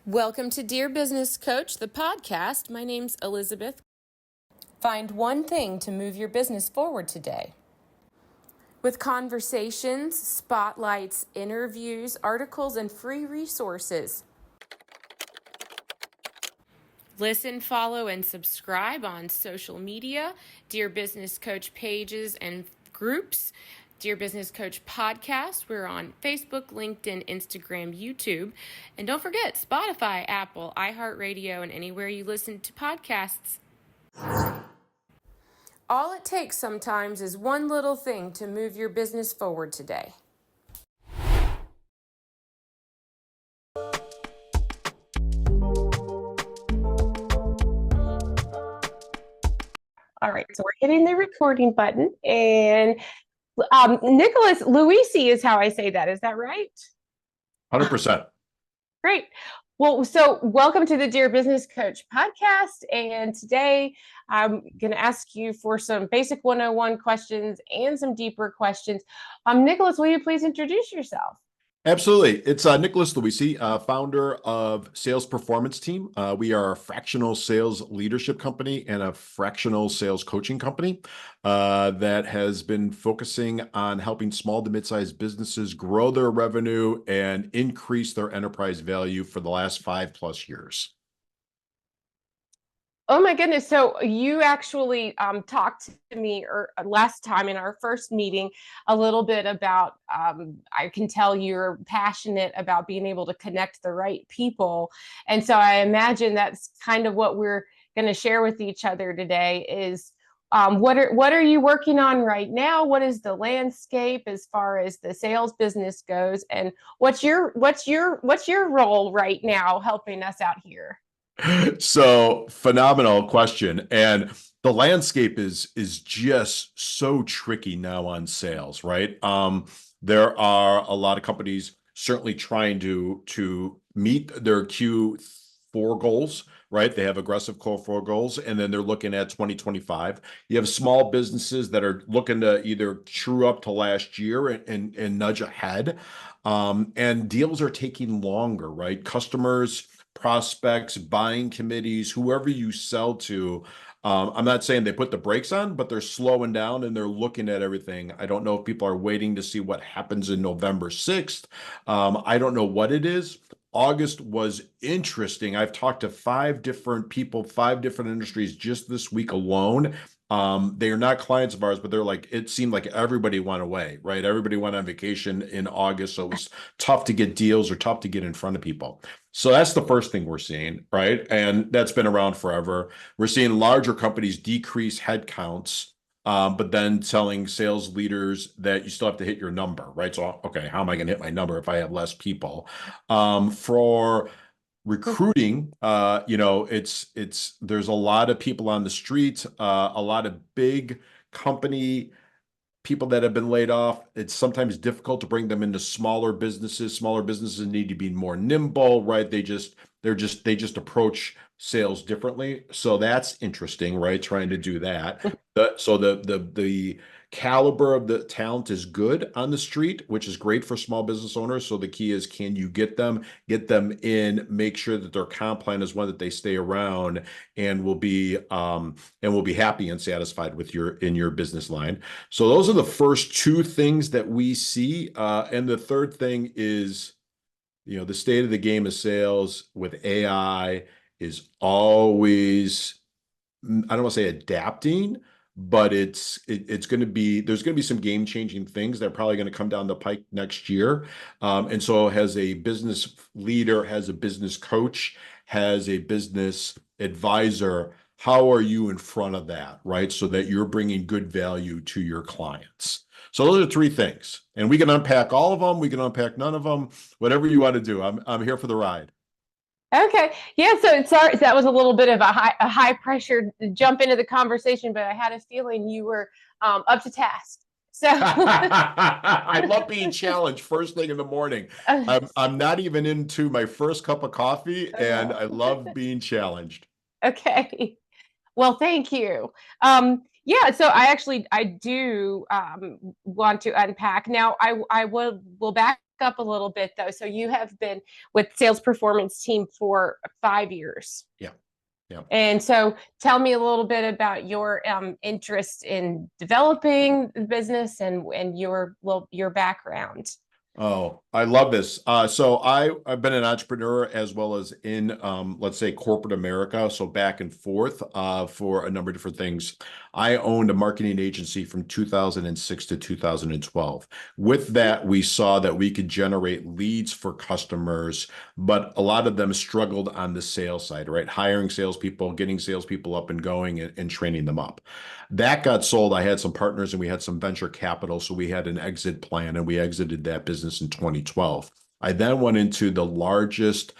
Welcome to Dear Business Coach, the podcast. My name's Elizabeth. Find one thing to move your business forward today. With conversations, spotlights, interviews, articles, and free resources. Listen, follow, and subscribe on social media, Dear Business Coach pages and groups, Dear Business Coach podcast. We're on Facebook, LinkedIn, Instagram, YouTube. And don't forget Spotify, Apple, iHeartRadio, and anywhere you listen to podcasts. All it takes sometimes is one little thing to move your business forward today. All right, so we're hitting the recording button, and Nicholas Loise is how I say that. Is that right? 100%. Great. Well, so welcome to the Dear Business Coach podcast. And today I'm going to ask you for some basic 101 questions and some deeper questions. Nicholas, will you please introduce yourself? Absolutely. It's Nicholas Loise, founder of Sales Performance Team. We are a fractional sales leadership company and a fractional sales coaching company that has been focusing on helping small to mid-sized businesses grow their revenue and increase their enterprise value for the last 5+ years. Oh my goodness. So you actually talked to me last time in our first meeting a little bit about, I can tell you're passionate about being able to connect the right people. And so I imagine that's kind of what we're going to share with each other today is what are you working on right now? What is the landscape as far as the sales business goes? And what's your role right now helping us out here? So phenomenal question. And the landscape is just so tricky now on sales, right? There are a lot of companies certainly trying to meet their Q4 goals, right? They have aggressive Q4 goals, and then they're looking at 2025. You have small businesses that are looking to either true up to last year and nudge ahead. And deals are taking longer, right? Customers, prospects, buying committees, whoever you sell to. I'm not saying they put the brakes on, but they're slowing down and they're looking at everything. I don't know if people are waiting to see what happens in November 6th. I don't know what it is. August was interesting. I've talked to 5 different people, 5 different industries just this week alone. They are not clients of ours, but they're like, it seemed like everybody went away, right? Everybody went on vacation in August. So it was tough to get deals or tough to get in front of people. So that's the first thing we're seeing, right? And that's been around forever. We're seeing larger companies decrease headcounts, but then telling sales leaders that you still have to hit your number, right? So, okay, how am I going to hit my number if I have less people? For recruiting, there's a lot of people on the street, a lot of big company people that have been laid off. It's sometimes difficult to bring them into smaller businesses. Smaller businesses need to be more nimble, right? They just approach sales differently. So that's interesting, right? Trying to do that. So the caliber of the talent is good on the street, which is great for small business owners. So the key is, can you get them in, make sure that their comp plan is one that they stay around and will be happy and satisfied with your business line. So those are the first 2 things that we see. And the third thing is, the state of the game of sales with AI is always, I don't want to say adapting, but there's going to be some game-changing things that are probably going to come down the pike next year. And so as a business leader, as a business coach, as a business advisor, how are you in front of that, right? So that you're bringing good value to your clients. So those are 3 things. And we can unpack all of them. We can unpack none of them, whatever you want to do. I'm here for the ride. Okay. Yeah. So sorry, that was a little bit of a high pressure jump into the conversation, but I had a feeling you were up to task. So I love being challenged first thing in the morning. I'm not even into my first cup of coffee, and I love being challenged. Okay. Well, thank you. Yeah, so I do want to unpack. Now, I will back up a little bit though. So you have been with Sales Performance Team for 5 years. Yeah. Yeah. And so tell me a little bit about your interest in developing the business and your background. Oh, I love this. So I've been an entrepreneur as well as in let's say corporate America, so back and forth for a number of different things. I owned a marketing agency from 2006 to 2012. With that, we saw that we could generate leads for customers, but a lot of them struggled on the sales side, right? Hiring salespeople, getting salespeople up and going and training them up. That got sold. I had some partners and we had some venture capital. So we had an exit plan and we exited that business in 2012. I then went into the largest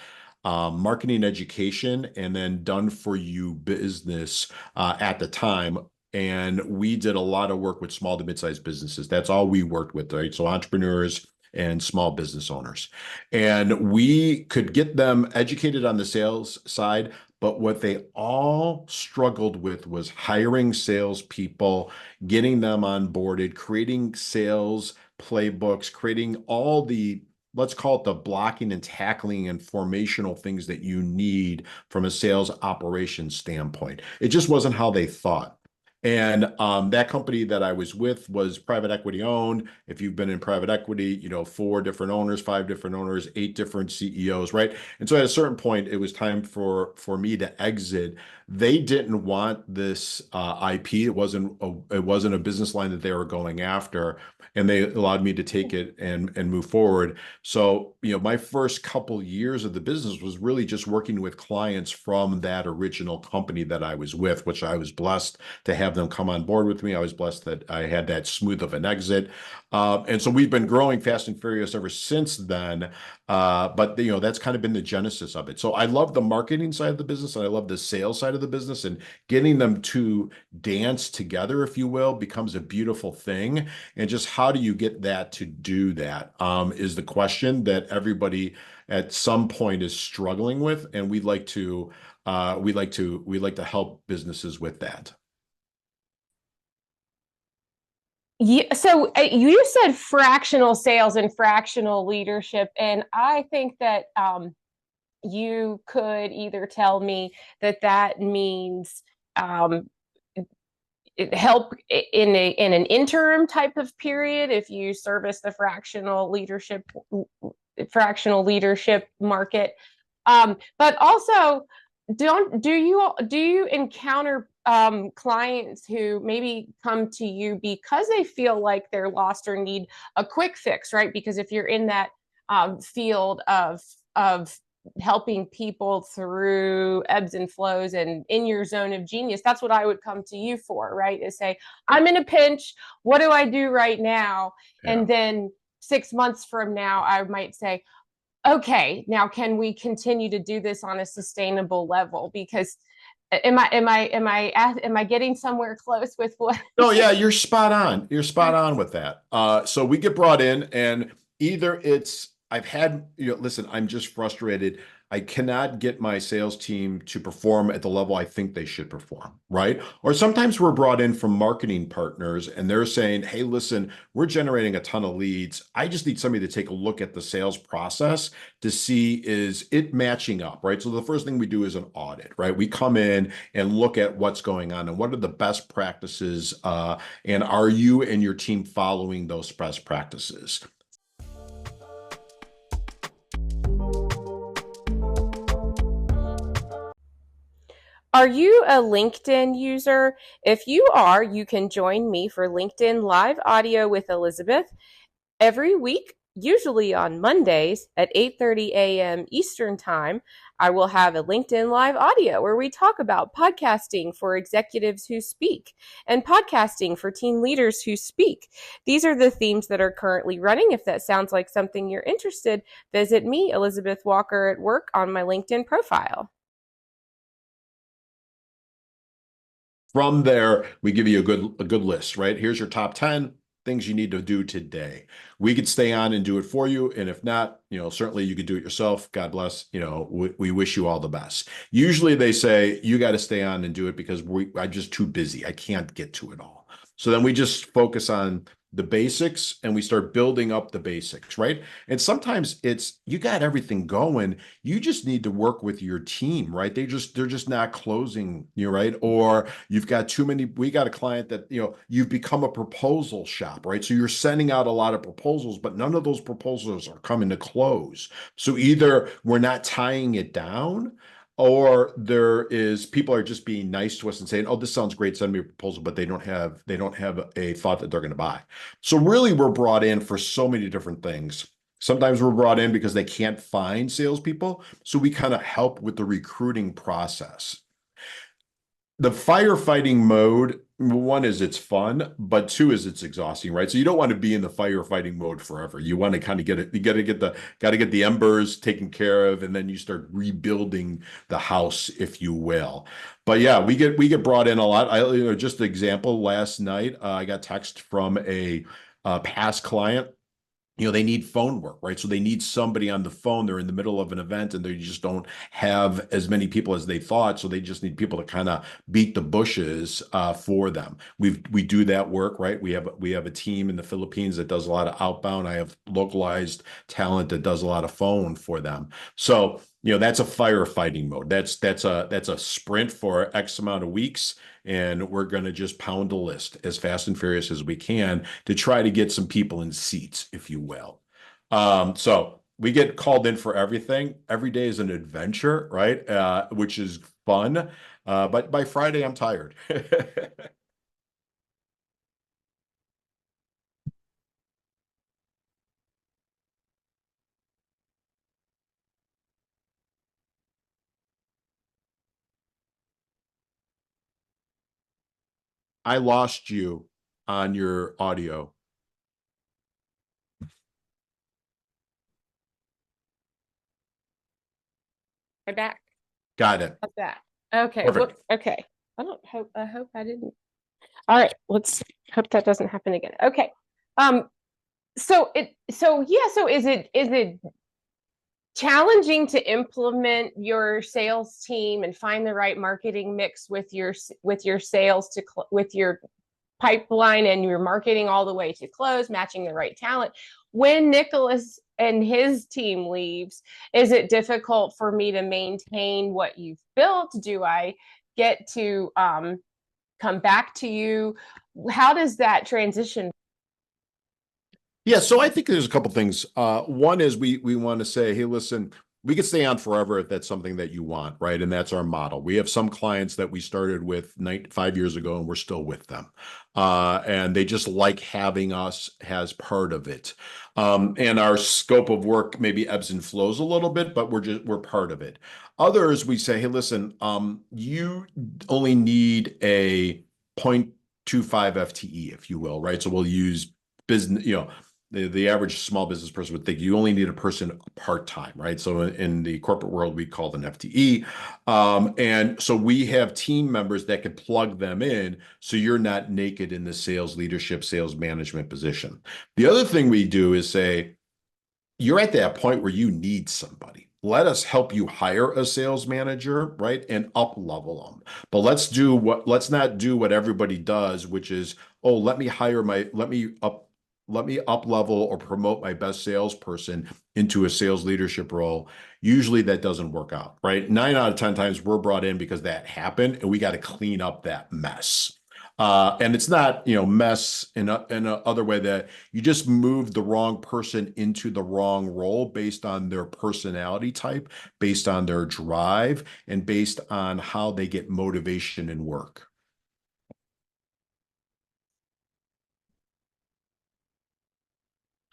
marketing education and then done for you business at the time. And we did a lot of work with small to mid-sized businesses. That's all we worked with, right? So entrepreneurs and small business owners. And we could get them educated on the sales side, but what they all struggled with was hiring salespeople, getting them onboarded, creating sales playbooks, creating all the, let's call it the blocking and tackling and formational things that you need from a sales operations standpoint. It just wasn't how they thought. And that company that I was with was private equity owned. If you've been in private equity, 4 different owners, 5 different owners, 8 different CEOs, right? And so at a certain point, it was time for me to exit. They didn't want this IP. It wasn't a business line that they were going after, and they allowed me to take it and move forward. So my first couple years of the business was really just working with clients from that original company that I was with, which I was blessed to have them come on board with me. I was blessed that I had that smooth of an exit. And so we've been growing fast and furious ever since then. But that's kind of been the genesis of it. So I love the marketing side of the business and I love the sales side of the business, and getting them to dance together, if you will, becomes a beautiful thing. And just how do you get that to do that is the question that everybody at some point is struggling with. And we'd like to help businesses with that. Yeah, so you said fractional sales and fractional leadership, and I think that you could either tell me that means help in an interim type of period if you service the fractional leadership market, but also do you encounter clients who maybe come to you because they feel like they're lost or need a quick fix, right? Because if you're in that field of helping people through ebbs and flows and in your zone of genius, that's what I would come to you for, right? Is say, I'm in a pinch. What do I do right now? Yeah. And then 6 months from now, I might say, okay, now can we continue to do this on a sustainable level? Because am I getting somewhere close with what? No, yeah, you're spot on. You're spot on with that. So we get brought in, and either I've had, listen, I'm just frustrated. I cannot get my sales team to perform at the level I think they should perform, right? Or sometimes we're brought in from marketing partners and they're saying, hey, listen, we're generating a ton of leads. I just need somebody to take a look at the sales process to see, is it matching up, right? So the first thing we do is an audit, right? We come in and look at what's going on and what are the best practices, and are you and your team following those best practices? Are you a LinkedIn user? If you are, you can join me for LinkedIn Live Audio with Elizabeth every week, usually on Mondays at 8:30 a.m. Eastern Time. I will have a LinkedIn Live Audio where we talk about podcasting for executives who speak and podcasting for team leaders who speak. These are the themes that are currently running. If that sounds like something you're interested, visit me, Elizabeth Walker at Work, on my LinkedIn profile. From there, we give you a good list, right? Here's your top 10 things you need to do today. We could stay on and do it for you. And if not, certainly you could do it yourself. God bless. We wish you all the best. Usually they say, you got to stay on and do it because I'm just too busy. I can't get to it all. So then we just focus on the basics and we start building up the basics, right? And sometimes it's you got everything going, you just need to work with your team, right? They're just not closing you, right? Or you've got too many. We got a client that, you've become a proposal shop, right? So you're sending out a lot of proposals, but none of those proposals are coming to close. So either we're not tying it down, or there is people are just being nice to us and saying, "Oh, this sounds great. Send me a proposal," but they don't have a thought that they're going to buy. So really, we're brought in for so many different things. Sometimes we're brought in because they can't find salespeople, so we kind of help with the recruiting process. The firefighting mode, one is it's fun, but two is it's exhausting, right? So you don't want to be in the firefighting mode forever. You want to kind of get it, you got to get the embers taken care of, and then you start rebuilding the house, if you will. But yeah, we get brought in a lot. Just an example, last night, I got text from a past client. They need phone work, right? So they need somebody on the phone. They're in the middle of an event and they just don't have as many people as they thought. So they just need people to kind of beat the bushes for them. We do that work, right? We have a team in the Philippines that does a lot of outbound. I have localized talent that does a lot of phone for them. So, that's a firefighting mode. That's a sprint for X amount of weeks, and we're going to just pound a list as fast and furious as we can to try to get some people in seats, if you will. So we get called in for everything. Every day is an adventure, right? Which is fun. But by Friday, I'm tired. I lost you on your audio. I'm back. Got it. How's that? Okay. Perfect. Okay. I hope I didn't. All right. Let's hope that doesn't happen again. Okay. Um, so is it challenging to implement your sales team and find the right marketing mix with your sales with your pipeline and your marketing all the way to close, matching the right talent? When Nicholas and his team leaves, is it difficult for me to maintain what you've built? Do I get to come back to you? How does that transition? Yeah, so I think there's a couple things. One is we want to say, hey, listen, we could stay on forever if that's something that you want, right? And that's our model. We have some clients that we started with 5 years ago, and we're still with them, and they just like having us as part of it. And our scope of work maybe ebbs and flows a little bit, but we're part of it. Others, we say, hey, listen, you only need a 0.25 FTE, if you will, right? So we'll use business, the average small business person would think you only need a person part-time, right? So in the corporate world, we call them FTE. And so we have team members that can plug them in so you're not naked in the sales leadership, sales management position. The other thing we do is say, you're at that point where you need somebody. Let us help you hire a sales manager, right? And up level them. But let's not do what everybody does, which is, oh, let me up level or promote my best salesperson into a sales leadership role. Usually that doesn't work out, right? 9 out of 10 times we're brought in because that happened and we got to clean up that mess. And it's not, mess in a other way that you just move the wrong person into the wrong role based on their personality type, based on their drive, and based on how they get motivation in work.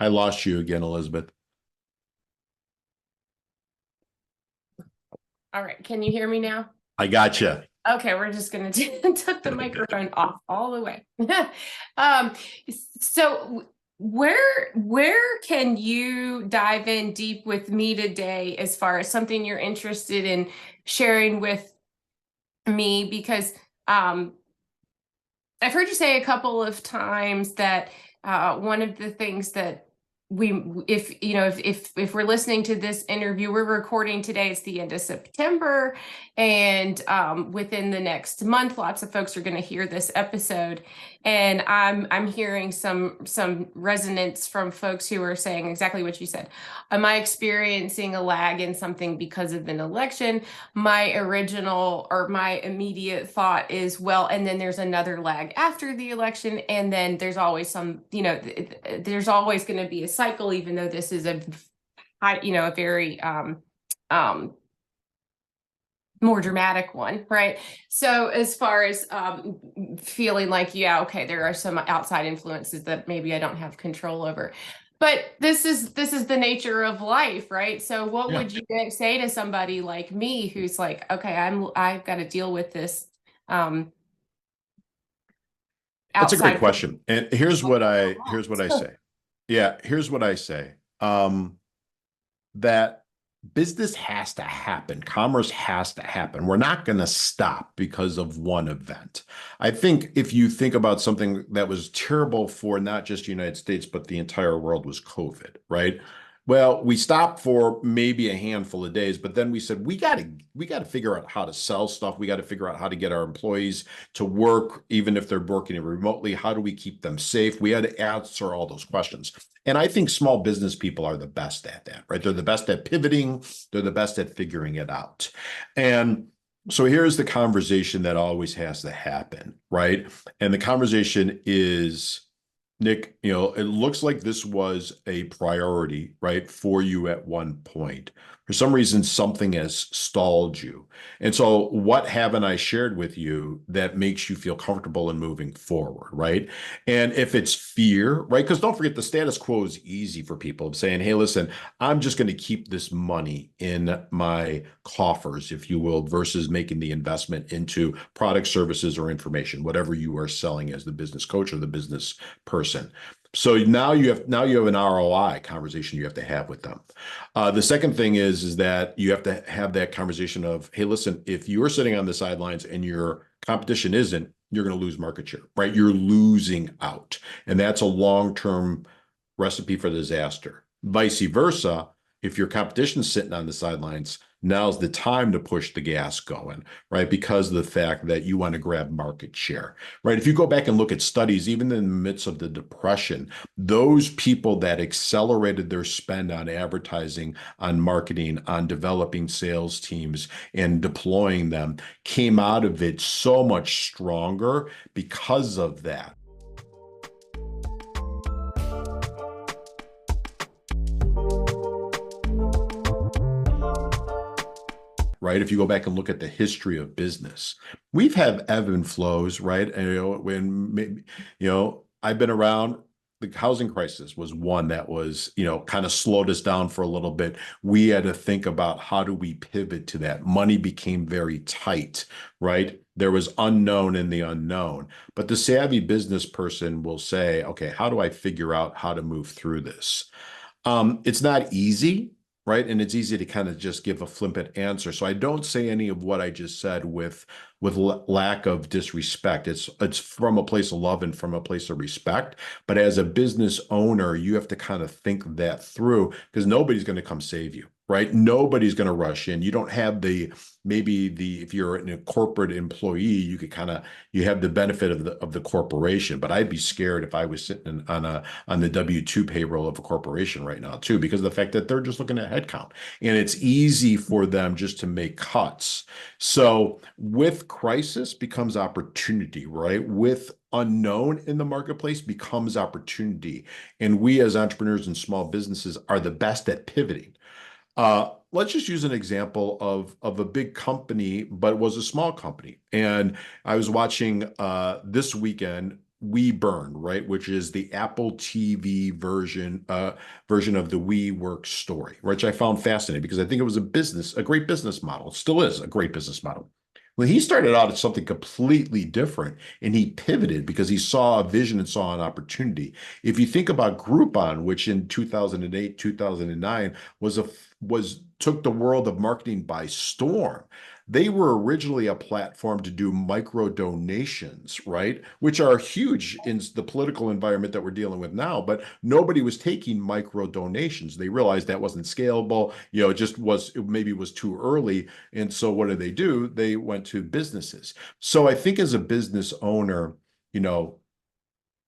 I lost you again, Elizabeth. All right. Can you hear me now? I gotcha. Okay, we're just gonna took the microphone off all the way. um, so where can you dive in deep with me today as far as something you're interested in sharing with me? Because I've heard you say a couple of times that one of the things that if we're listening to this interview, we're recording today, it's the end of September, and within the next month, lots of folks are going to hear this episode, and I'm hearing some resonance from folks who are saying exactly what you said. Am I experiencing a lag in something because of an election? My original or my immediate thought is, well, and then there's another lag after the election, and then there's always some, there's always going to be a cycle, even though this is a very more dramatic one, right? So as far as feeling like, yeah, okay, there are some outside influences that maybe I don't have control over. But this is the nature of life, right? So what would you say to somebody like me who's like, okay, I've got to deal with this That's a great outside. question. And here's what I say. Yeah, here's what I say. That business has to happen. Commerce has to happen. We're not going to stop because of one event. I think if you think about something that was terrible for not just the United States, but the entire world, was COVID, right? Well, we stopped for maybe a handful of days, but then we said we got to figure out how to sell stuff. We got to figure out how to get our employees to work, even if they're working remotely. How do we keep them safe? We had to answer all those questions. And I think small business people are the best at that, right? They're the best at pivoting. They're the best at figuring it out. And so here's the conversation that always has to happen, right? And the conversation is, Nick, it looks like this was a priority, right, for you at one point. For some reason, something has stalled you. And so what haven't I shared with you that makes you feel comfortable in moving forward, right? And if it's fear, right, because don't forget the status quo is easy for people saying, hey, listen, I'm just going to keep this money in my coffers, if you will, versus making the investment into product, services, or information, whatever you are selling as the business coach or the business person. So now you have an ROI conversation you have to have with them. The second thing is that you have to have that conversation of, hey, listen, if you're sitting on the sidelines and your competition isn't, you're going to lose market share, right? You're losing out. And that's a long-term recipe for disaster. Vice versa, if your competition's sitting on the sidelines, now's the time to push the gas going, right? Because of the fact that you want to grab market share, right? If you go back and look at studies, even in the midst of the Depression, those people that accelerated their spend on advertising, on marketing, on developing sales teams and deploying them came out of it so much stronger because of that. Right? If you go back and look at the history of business, we've had ebb and flows, right? And I've been around. The housing crisis was one that was, kind of slowed us down for a little bit. We had to think about how do we pivot to that. Money became very tight, right? There was unknown in the unknown. But the savvy business person will say, okay, how do I figure out how to move through this? It's not easy, right? And it's easy to kind of just give a flippant answer. So I don't say any of what I just said with lack of disrespect. It's from a place of love and from a place of respect. But as a business owner, you have to kind of think that through, because nobody's going to come save you, right? Nobody's going to rush in. You don't have if you're a corporate employee, you have the benefit of the corporation. But I'd be scared if I was sitting on the W-2 payroll of a corporation right now too, because of the fact that they're just looking at headcount, and it's easy for them just to make cuts. So with crisis becomes opportunity, right? With unknown in the marketplace becomes opportunity. And we as entrepreneurs and small businesses are the best at pivoting. Let's just use an example of a big company, but it was a small company. And I was watching this weekend We Burn, right, which is the Apple TV version of the WeWork story, which I found fascinating because I think it was a great business model. It still is a great business model. Well, he started out as something completely different, and he pivoted because he saw a vision and saw an opportunity. If you think about Groupon, which in 2008, 2009 was took the world of marketing by storm. They were originally a platform to do micro donations, right? Which are huge in the political environment that we're dealing with now, but nobody was taking micro donations. They realized that wasn't scalable. It just was, it maybe was too early. And so what did they do? They went to businesses. So I think as a business owner, you know,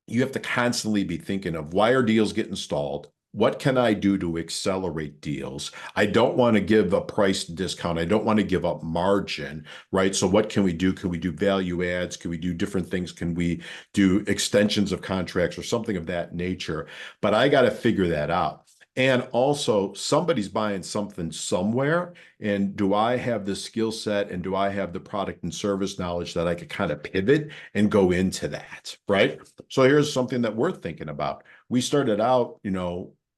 you have to constantly be thinking of, why are deals getting stalled? What can I do to accelerate deals? I don't want to give a price discount. I don't want to give up margin, right? So what can we do? Can we do value adds? Can we do different things? Can we do extensions of contracts or something of that nature? But I got to figure that out. And also, somebody's buying something somewhere. And do I have the skill set and do I have the product and service knowledge that I could kind of pivot and go into that, right? So here's something that we're thinking about. We started out,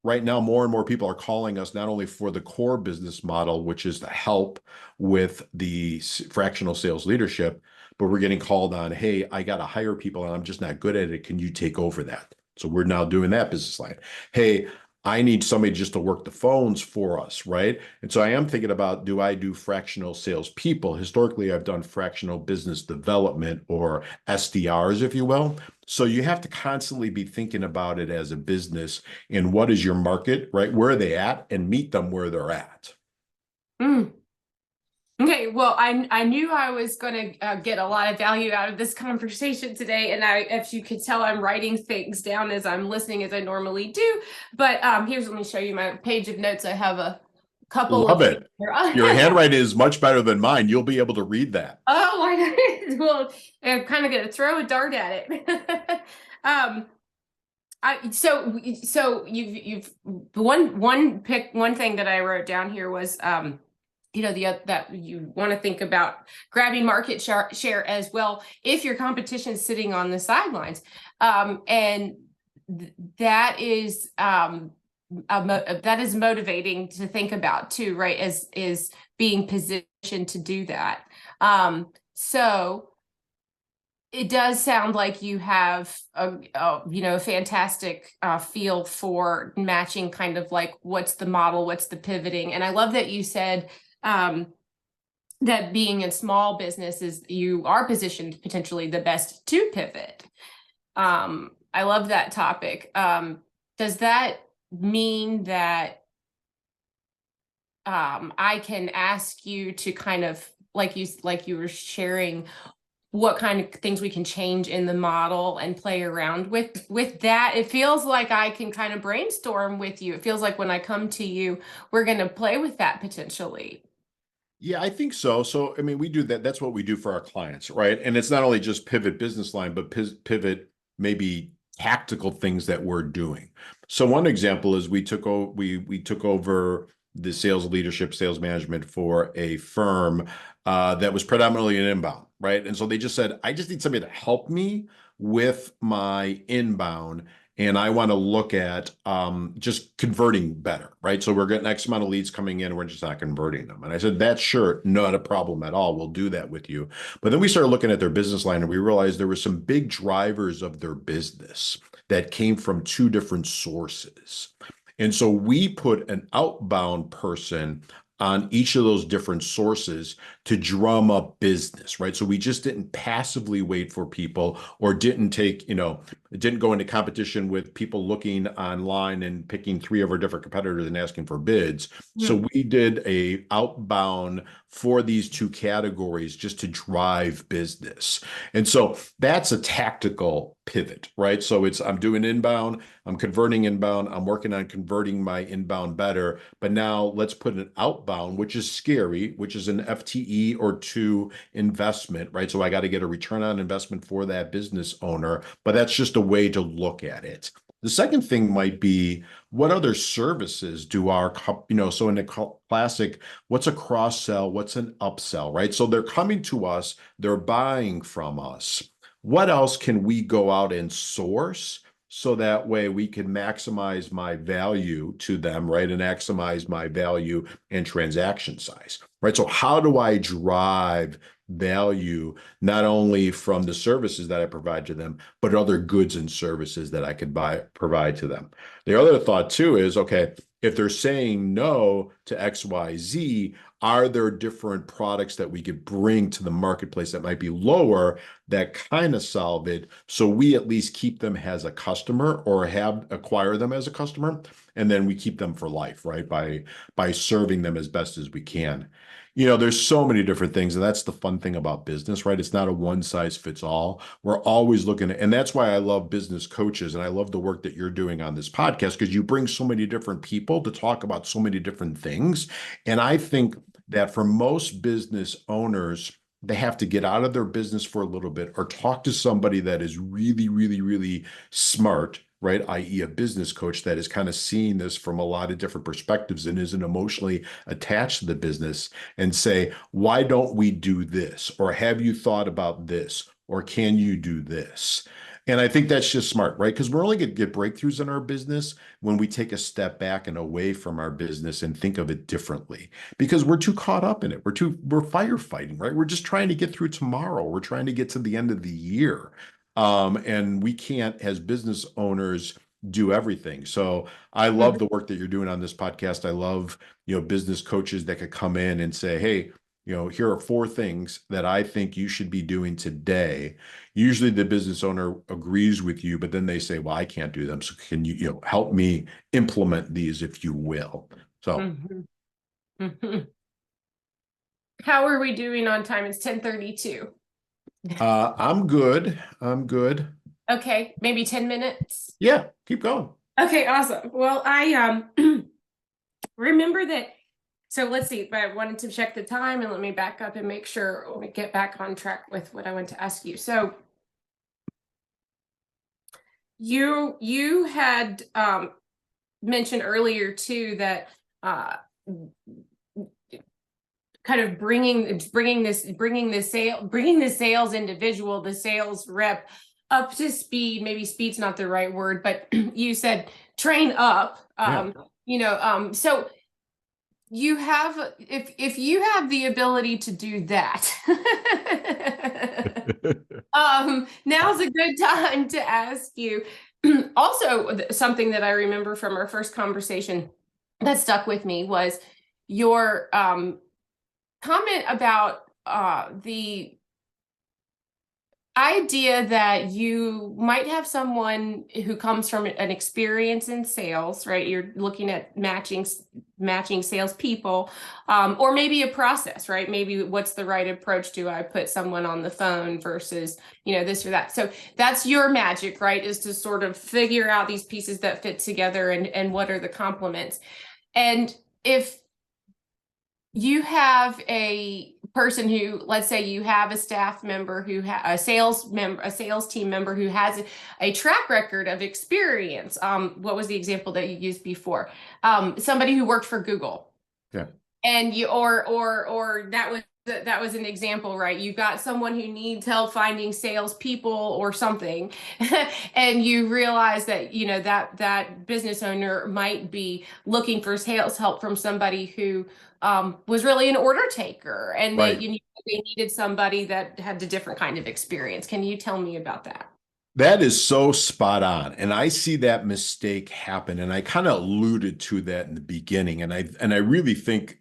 right now, more and more people are calling us not only for the core business model, which is to help with the fractional sales leadership, but we're getting called on, hey, I got to hire people and I'm just not good at it. Can you take over that? So we're now doing that business line. Hey, I need somebody just to work the phones for us, right? And so I am thinking about, do I do fractional salespeople? Historically, I've done fractional business development, or SDRs, if you will. So you have to constantly be thinking about it as a business and what is your market, right? Where are they at, and meet them where they're at. Mm. Okay, well, I knew I was going to get a lot of value out of this conversation today, and if you could tell, I'm writing things down as I'm listening, as I normally do. But let me show you my page of notes. I have a couple Love of it. Your handwriting is much better than mine. You'll be able to read that. Oh my goodness! Well, I'm kind of going to throw a dart at it. So you've one thing that I wrote down here was that you want to think about grabbing market share as well if your competition is sitting on the sidelines, and that is motivating to think about too, right? Is being positioned to do that. So it does sound like you have a fantastic feel for matching, kind of like what's the model, what's the pivoting. And I love that you said that being in small business is you are positioned potentially the best to pivot. I love that topic. Does that mean that I can ask you to kind of, like you were sharing, what kind of things we can change in the model and play around with that? It feels like I can kind of brainstorm with you. It feels like when I come to you, we're going to play with that potentially. Yeah, I think so. So, I mean, we do that. That's what we do for our clients, right? And it's not only just pivot business line, but pivot maybe tactical things that we're doing. So one example is we took over the sales leadership, sales management for a firm that was predominantly an inbound, right? And so they just said, I just need somebody to help me with my inbound, and I want to look at just converting better, right? So we're getting X amount of leads coming in, we're just not converting them. And I said, that's sure, not a problem at all. We'll do that with you. But then we started looking at their business line, and we realized there were some big drivers of their business that came from two different sources. And so we put an outbound person on each of those different sources to drum up business, right? So we just didn't passively wait for people, or didn't didn't go into competition with people looking online and picking three of our different competitors and asking for bids. So we did a outbound for these two categories just to drive business. And so that's a tactical pivot, right? So I'm doing inbound, I'm converting inbound, I'm working on converting my inbound better, but now let's put an outbound, which is scary, which is an FTE or two investment, right? So I got to get a return on investment for that business owner, but that's just a way to look at it. The second thing might be, what other services do so in the classic, what's a cross sell, what's an upsell, right? So they're coming to us, they're buying from us. What else can we go out and source so that way we can maximize my value to them, right? And maximize my value and transaction size, right? So how do I drive value not only from the services that I provide to them, but other goods and services that I could provide to them? The other thought too is, okay, if they're saying no to XYZ, are there different products that we could bring to the marketplace that might be lower that kind of solve it, so we at least keep them as a customer or acquire them as a customer, and then we keep them for life, right? By serving them as best as we can. There's so many different things, and that's the fun thing about business, right? It's not a one size fits all. We're always looking at, and that's why I love business coaches, and I love the work that you're doing on this podcast, because you bring so many different people to talk about so many different things. And I think that for most business owners, they have to get out of their business for a little bit or talk to somebody that is really, really, really smart, right? I.e., a business coach that is kind of seeing this from a lot of different perspectives and isn't emotionally attached to the business, and say, why don't we do this? Or have you thought about this? Or can you do this? And I think that's just smart, right? Because we're only going to get breakthroughs in our business when we take a step back and away from our business and think of it differently, because we're too caught up in it. We're firefighting, right? We're just trying to get through tomorrow. We're trying to get to the end of the year. And we can't, as business owners, do everything. So I love the work that you're doing on this podcast. I love, business coaches that could come in and say, hey, here are 4 things that I think you should be doing today. Usually the business owner agrees with you, but then they say, well, I can't do them. So can you, help me implement these, if you will? So Mhm. Mhm. How are we doing on time? It's 10:32. I'm good. I'm good. Okay, maybe 10 minutes. Yeah, keep going. Okay, awesome. Well, I remember that. So let's see, but I wanted to check the time, and let me back up and make sure we get back on track with what I want to ask you. So you had mentioned earlier too that kind of bringing the sales individual, the sales rep, up to speed. Maybe speed's not the right word, but you said train up. So you have, if you have the ability to do that, now's a good time to ask you. Also, something that I remember from our first conversation that stuck with me was your comment about the idea that you might have someone who comes from an experience in sales, right? You're looking at matching salespeople, or maybe a process, right? Maybe what's the right approach? Do I put someone on the phone versus, this or that? So that's your magic, right? Is to sort of figure out these pieces that fit together, and what are the complements. And if you have a person who, let's say you have a staff member a sales team member who has a track record of experience. What was the example that you used before? Somebody who worked for Google. Yeah. And or that was an example, right? You got someone who needs help finding salespeople or something, and you realize that that business owner might be looking for sales help from somebody who was really an order taker, and Right. they needed somebody that had a different kind of experience. Can you tell me about that? That is so spot on. And I see that mistake happen. And I kind of alluded to that in the beginning. And I really think,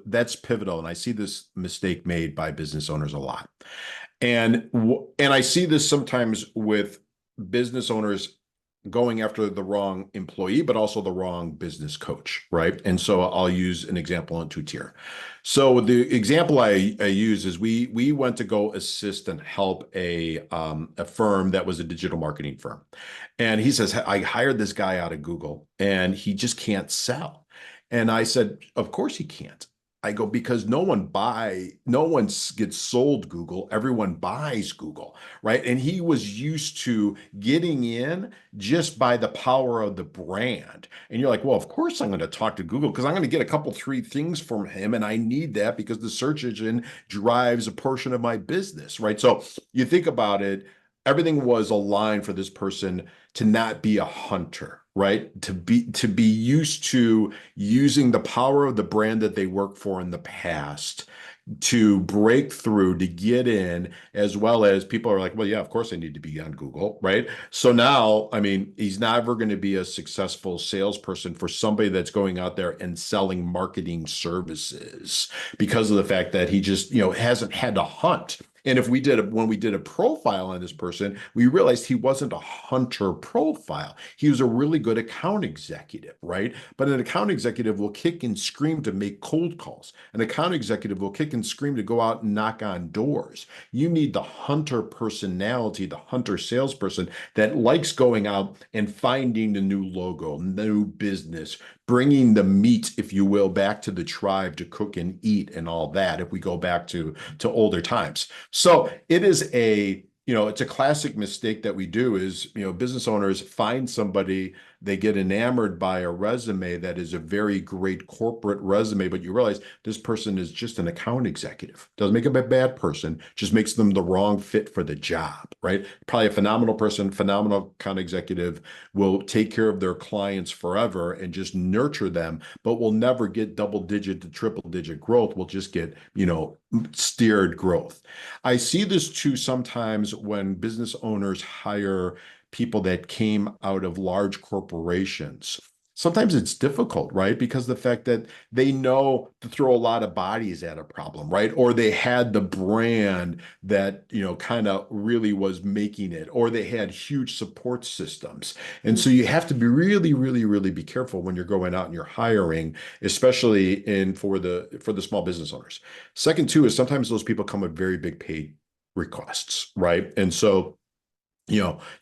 that's pivotal. And I see this mistake made by business owners a lot. And I see this sometimes with business owners going after the wrong employee, but also the wrong business coach, right? And so I'll use an example on 2-tier. So the example I use is we went to go assist and help a firm that was a digital marketing firm. And he says, I hired this guy out of Google and he just can't sell. And I said, of course he can't. I go, because no one gets sold Google. Everyone buys Google, right? And he was used to getting in just by the power of the brand. And you're like, well, of course I'm going to talk to Google because I'm going to get a couple, 3 things from him. And I need that because the search engine drives a portion of my business, right? So you think about it, everything was aligned for this person to not be a hunter, right? To be used to using the power of the brand that they worked for in the past, to break through, to get in, as well as people are like, well, yeah, of course I need to be on Google, right? So now, I mean, he's never going to be a successful salesperson for somebody that's going out there and selling marketing services because of the fact that he just, hasn't had to hunt. And when we did a profile on this person, we realized he wasn't a hunter profile. He was a really good account executive, right? But an account executive will kick and scream to make cold calls. An account executive will kick and scream to go out and knock on doors. You need the hunter personality, the hunter salesperson that likes going out and finding the new logo, new business, bringing the meat, if you will, back to the tribe to cook and eat and all that, if we go back to older times. So it is it's a classic mistake that we do is, business owners find somebody, they get enamored by a resume that is a very great corporate resume, but you realize this person is just an account executive. Doesn't make them a bad person, just makes them the wrong fit for the job, right? Probably a phenomenal person, phenomenal account executive, will take care of their clients forever and just nurture them, but will never get double digit to triple digit growth. We'll just get, steered growth. I see this too sometimes when business owners hire people that came out of large corporations. Sometimes it's difficult, right? Because the fact that they know to throw a lot of bodies at a problem, right? Or they had the brand that, kind of really was making it, or they had huge support systems. And so you have to be really, really, really be careful when you're going out and you're hiring, especially for the small business owners. Second, too, is sometimes those people come with very big pay requests, right? And so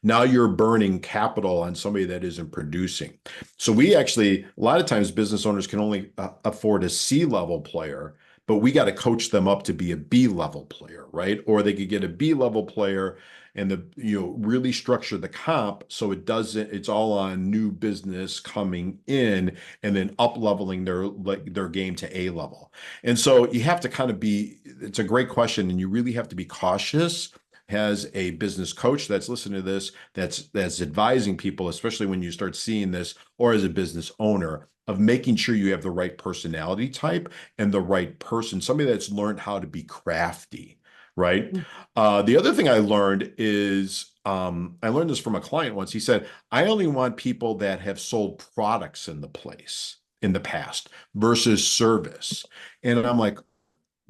now you're burning capital on somebody that isn't producing. So a lot of times business owners can only afford a C-level player, but we got to coach them up to be a B-level player, right? Or they could get a B-level player and really structure the comp so it's all on new business coming in and then up leveling their game to A level. And so you have to it's a great question, and you really have to be cautious as a business coach that's listening to this, that's advising people, especially when you start seeing this, or as a business owner, of making sure you have the right personality type and the right person, somebody that's learned how to be crafty, right? The other thing I learned is, I learned this from a client once. He said, I only want people that have sold products in the past versus service. And I'm like,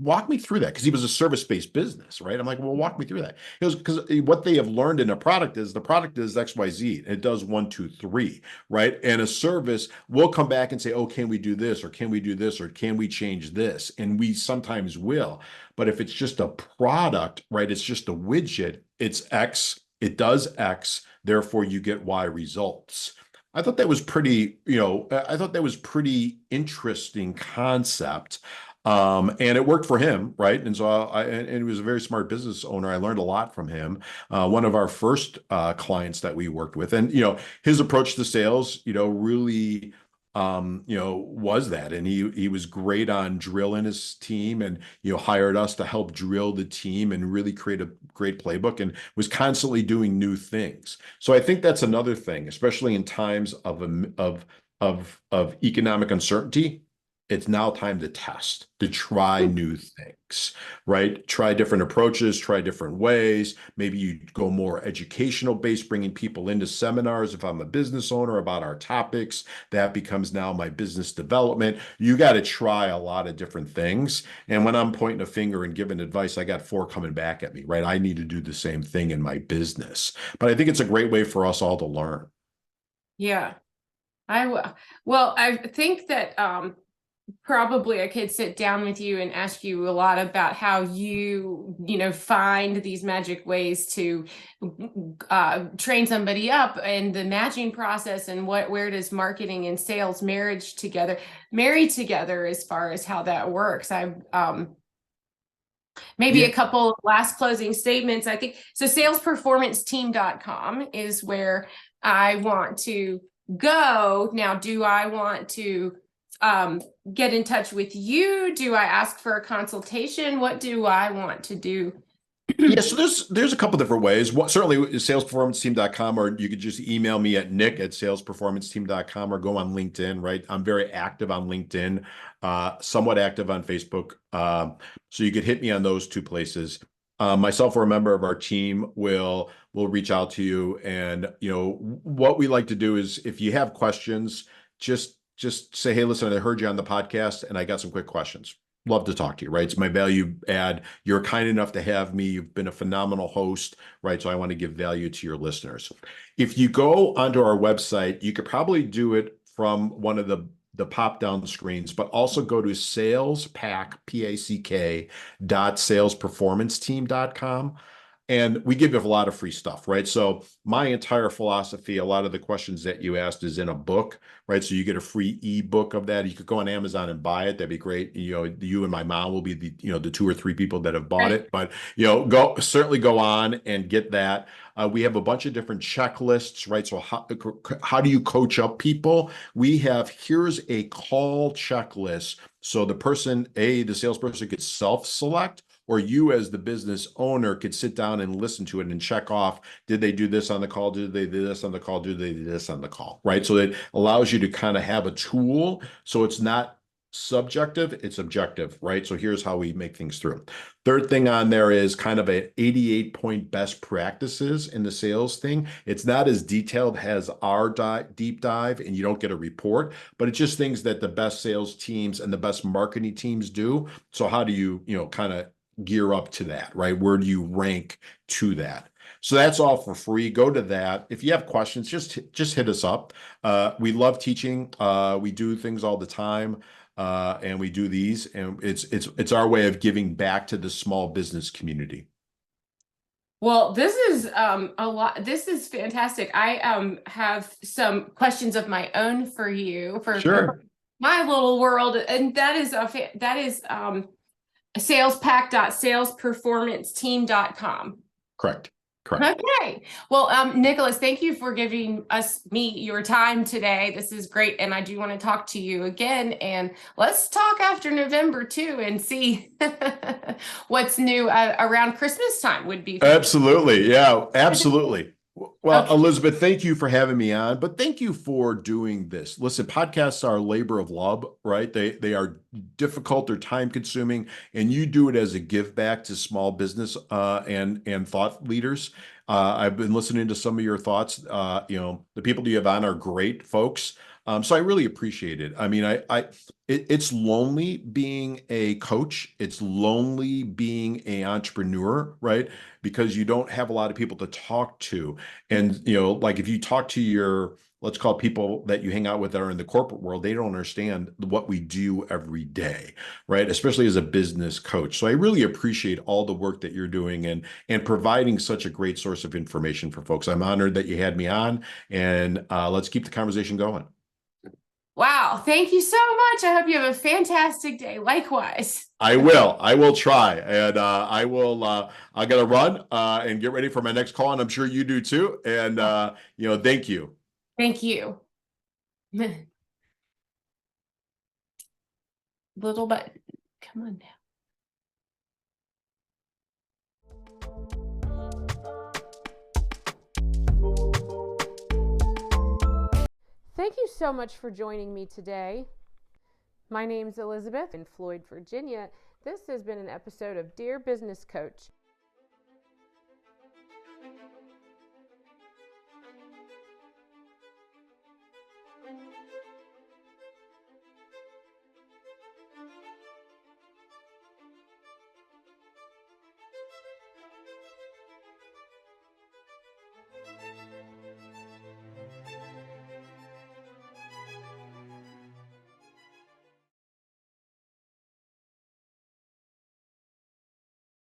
walk me through that, because he was a service-based business, right? I'm like, well, walk me through that. He goes, because what they have learned in a product is the product is XYZ. It does 1, 2, 3, right? And a service will come back and say, oh, can we do this? Or can we do this? Or can we change this? And we sometimes will. But if it's just a product, right? It's just a widget. It's X. It does X. Therefore, you get Y results. I thought that was pretty interesting concept. And it worked for him, right? And so and he was a very smart business owner. I learned a lot from him. One of our first clients that we worked with, and his approach to sales, really, was that, and he was great on drilling his team, and hired us to help drill the team and really create a great playbook, and was constantly doing new things. So I think that's another thing, especially in times of economic uncertainty. It's now time to test, to try new things, right? Try different approaches, try different ways. Maybe you go more educational based, bringing people into seminars. If I'm a business owner, about our topics, that becomes now my business development. You got to try a lot of different things. And when I'm pointing a finger and giving advice, I got 4 coming back at me, right? I need to do the same thing in my business. But I think it's a great way for us all to learn. Yeah, I will. Well, I think that probably I could sit down with you and ask you a lot about how you find these magic ways to train somebody up, and the matching process, and where does marketing and sales marry together as far as how that works. Maybe a couple of last closing statements. I think so. Salesperformanceteam.com is where I want to go. Now, do I want to get in touch with you? Do I ask for a consultation? What do I want to do Yeah, so there's a couple different ways. Certainly salesperformanceteam.com, or you could just email me at nick@salesperformanceteam.com, or go on LinkedIn, right? I'm very active on LinkedIn, somewhat active on Facebook. So you could hit me on those two places. Myself or a member of our team will reach out to you. And what we like to do is, if you have questions, just say, hey, listen, I heard you on the podcast and I got some quick questions. Love to talk to you, right? It's my value add. You're kind enough to have me. You've been a phenomenal host, right? So I want to give value to your listeners. If you go onto our website, you could probably do it from one of the pop down screens, but also go to salespack, PACK, salesperformanceteam.com. And we give you a lot of free stuff, right? So my entire philosophy, a lot of the questions that you asked is in a book, right? So you get a free ebook of that. You could go on Amazon and buy it. That'd be great. You and my mom will be the two or three people that have bought Right. it. But certainly go on and get that. We have a bunch of different checklists, right? So how do you coach up people? Here's a call checklist. So the salesperson could self-select, or you as the business owner could sit down and listen to it and check off, did they do this on the call? Did they do this on the call? Did they do this on the call? Right. So it allows you to kind of have a tool. So it's not subjective, it's objective, right? So here's how we make things through. Third thing on there is kind of an 88-point best practices in the sales thing. It's not as detailed as our deep dive, and you don't get a report, but it's just things that the best sales teams and the best marketing teams do. So how do you, kind of gear up to that, right? Where do you rank to that? So that's all for free. Go to that. If you have questions, just hit us up. We love teaching. We do things all the time, and we do these, and it's our way of giving back to the small business community. Well, this is a lot. This is fantastic. I have some questions of my own for you for my little world, and that is salespack.salesperformanceteam.com. Correct. Okay. Well, Nicholas, thank you for giving me your time today. This is great. And I do want to talk to you again. And let's talk after November too and see what's new around Christmas time would be. Absolutely. Yeah, absolutely. Well, Okay. Elizabeth, thank you for having me on, but thank you for doing this. Listen, podcasts are a labor of love, right? They are difficult, they're time consuming, and you do it as a give back to small business and thought leaders. I've been listening to some of your thoughts. The people you have on are great folks. So I really appreciate it. I mean, it's lonely being a coach. It's lonely being an entrepreneur, right? Because you don't have a lot of people to talk to. And, like if you talk to let's call it people that you hang out with that are in the corporate world, they don't understand what we do every day, right? Especially as a business coach. So I really appreciate all the work that you're doing and providing such a great source of information for folks. I'm honored that you had me on, and let's keep the conversation going. Wow. Thank you so much. I hope you have a fantastic day. Likewise. I will try. And I gotta run and get ready for my next call. And I'm sure you do too. And thank you. Thank you. Little button. Come on now. Thank you so much for joining me today. My name's Elizabeth in Floyd, Virginia. This has been an episode of Dear Business Coach.